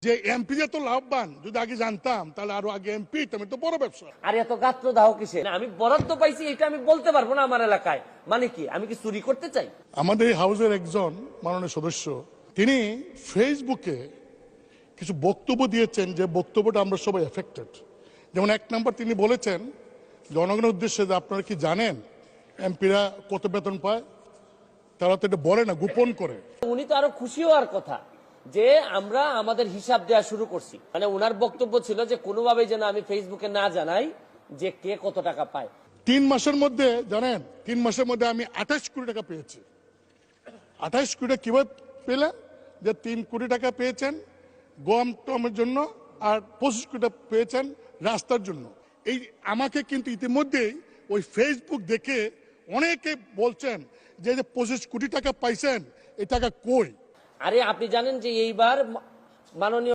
যে এমপি যে তো লাভবান, যদি আগে জানতাম তাহলে আরো আগে এমপি আমি তো বড় ব্যবসা। আর এত গাত্র দাহ কিসে? আমি বরাদ্দ পাইছি এটা আমি বলতে পারবো না আমার এলাকায়, মানে কি আমি কি চুরি করতে চাই? আমাদের এই হাউসের একজন মাননীয় সদস্য, তিনি ফেসবুকে কিছু বক্তব্য দিয়েছেন, যে বক্তব্যটা আমরা সবাই এফেক্টেড। যেমন এক নম্বর তিনি বলেছেন জনগণের উদ্দেশ্যে যে আপনারা কি জানেন এমপিরা কত বেতন পায়? তারা তো এটা বলে না, গোপন করে। উনি তো আরো খুশি হওয়ার কথা যে আমরা আমাদের হিসাব দেওয়া শুরু করছি। মানে ওনার বক্তব্য ছিল যে কোনোভাবেই যেন আমি ফেসবুকে না জানাই যে কে কত টাকা পায়। 3 মাসের মধ্যে জানেন, 3 মাসের মধ্যে আমি 28 কোটি টাকা পেয়েছি। 28 কোটি টাকা কিভাবে পেলেন? যে 3 কোটি টাকা পেয়েছেন গম টমের জন্য, আর 25 কোটি টাকা পেয়েছেন রাস্তার জন্য। এই আমাকে কিন্তু ইতিমধ্যেই ওই ফেসবুক দেখে অনেকে বলছেন যে 25 কোটি টাকা পাইছেন, এই টাকা কই? আরে আপনি জানেন যে এইবার মাননীয়